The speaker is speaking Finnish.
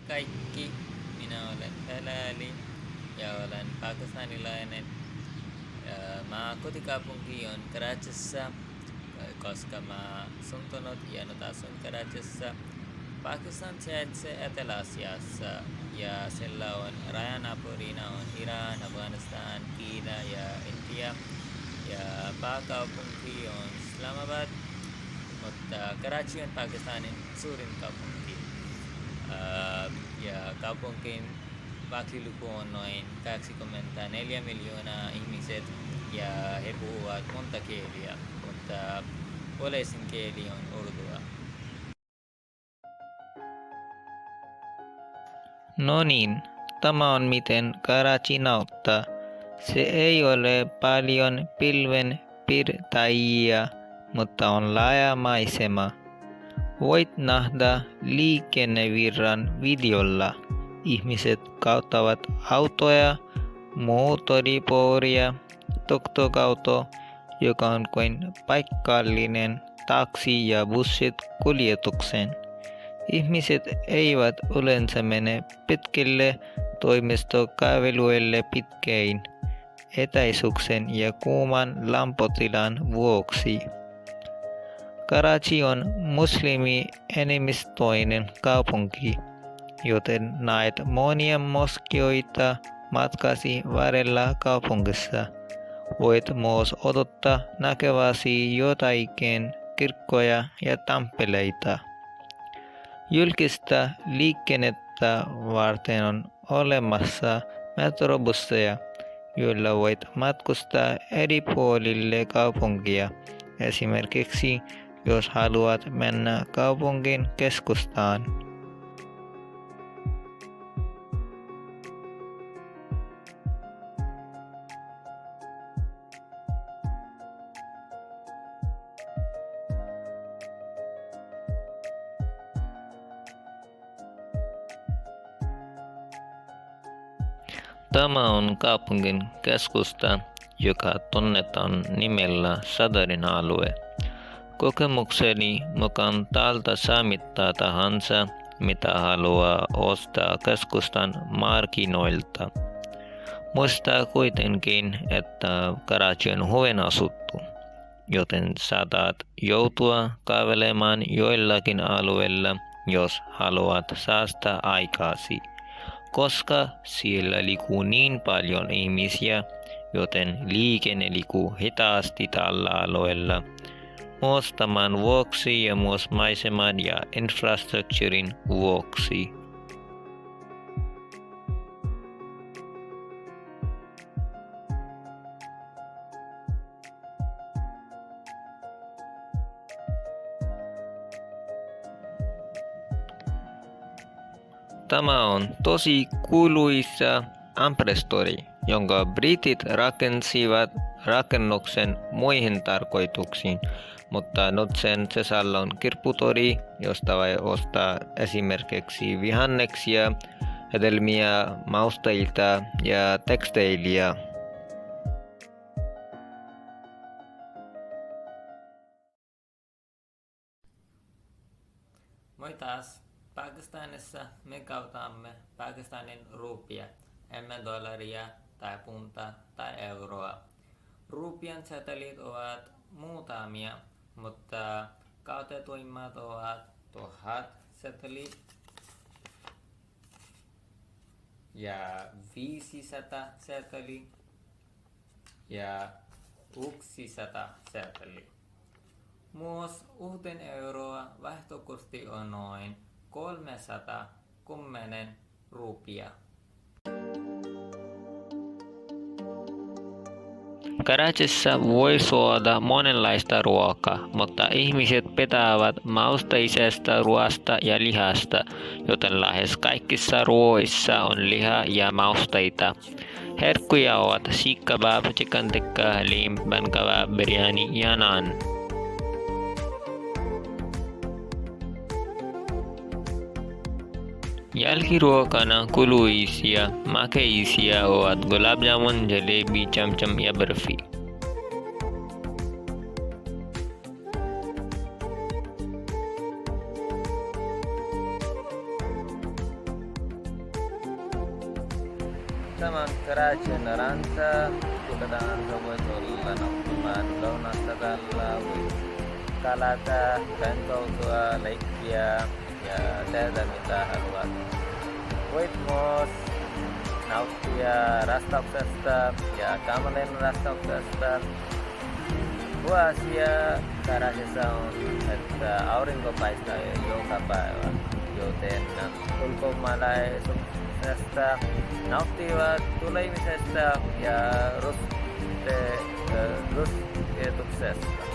kaikki. Minä olen Helali ja olen pakistanilainen. Mä kotikaupunki on Karachissa, koska mä syntynyt ja nyt asun Karachissa. Pakistan sijaitsee Etelä-Asiassa ja sillä on rajanaapurina on Iran, Afganistan, Kiina ja Intia. Ja pääkaupunki on Islamabad, mutta Karachi on Pakistanin suurin kaupunki. Ja kaupunkin väkiluku on noin 24 miljoonaa ihmiset ja he puhuvat monta kieliä, mutta oleellisin kieli on urdua. No niin, tämä on miten Karachi näyttää. Se ei ole paljon pilvenpiirtäjiä, mutta on laaja maisema. Voit nähdä liikennevirran videolla. Ihmiset käyttävät autoja, moottoripyöriä, tuk-tuk-auto, joka on kuin paikallinen taksi ja bussit kuljetukseen. Ihmiset eivät yleensä mene pitkille toimistokävelyille pitkäin etäisyyksien ja kuuman lämpötilan vuoksi. Karachi on muslimi-enemmistöinen kaupunki, joten näet monia moskioita matkasi varrella kaupungissa. Voit myös odottaa näkeväsi jotakin kirkkoja ja temppeleitä. Julkista liikennettä varten on olemassa metrobusseja, joilla voit matkustaa eri puolille kaupunkia. Esimerkiksi jos haluat mennä kaupungin keskustaan. Tämä on kaupungin keskusta, joka tunnetaan nimellä Sadarin alue. Kokemukseni mukaan täältä saa mitä tahansa, mitä haluaa ostaa keskustan markkinoilta. Muista kuitenkin, että Karachi on hyvin asuttu, joten saatat joutua kävelemään joillakin alueilla, jos haluat säästää aikaasi. Koska siellä liikkuu niin paljon ihmisiä, joten liikenne liikkuu hitaasti tällä alueella. Myös tämän vuoksi ja myös maiseman ja infrastruktuurin vuoksi. Tämä on tosi kuuluisa Amprestori, jonka britit rakensivat rakennuksen muihin tarkoituksiin, mutta nyt sen sisällä on kirpputori, josta voi ostaa esimerkiksi vihanneksia, hedelmiä, mausteita ja teksteilia. Moi taas. Pakistanissa me käytämme Pakistanin ruupia, emme dollaria tai punta tai euroa. Ruupian setelit ovat muutamia, mutta käytetuimmat ovat 1000 seteli ja 500 seteli ja 100 seteli. Myös 1 euroa vaihtokursssi on noin 310 ruupia. Karachissa voi suoda monenlaista ruokaa, mutta ihmiset pitävät mausteisesta ruoasta ja lihasta, joten lähes kaikissa ruoissa on lihaa ja mausteita. Herkkuja ovat sikh kebab, chicken tikka, halim, ban kebab, biryani ja naan. Jälkiruokana kuluisia makeisia ovat gulab jamun, jalebi, cham-cham ja barfi. Saman kerajan ranta, tukadaan voit olla nauttimaan lounasta tällä, voit kalata, rentoutua, leikkiä ja tehdä mitä haluat. Voit myös nauttia rastauksesta ja kamalen rastauksesta. Hyvä asia garaasissa on, että aurinko paistaa joka päivä, joten ulkomaalaisuudesta nauttivat tulemisesta ja rusketuksesta.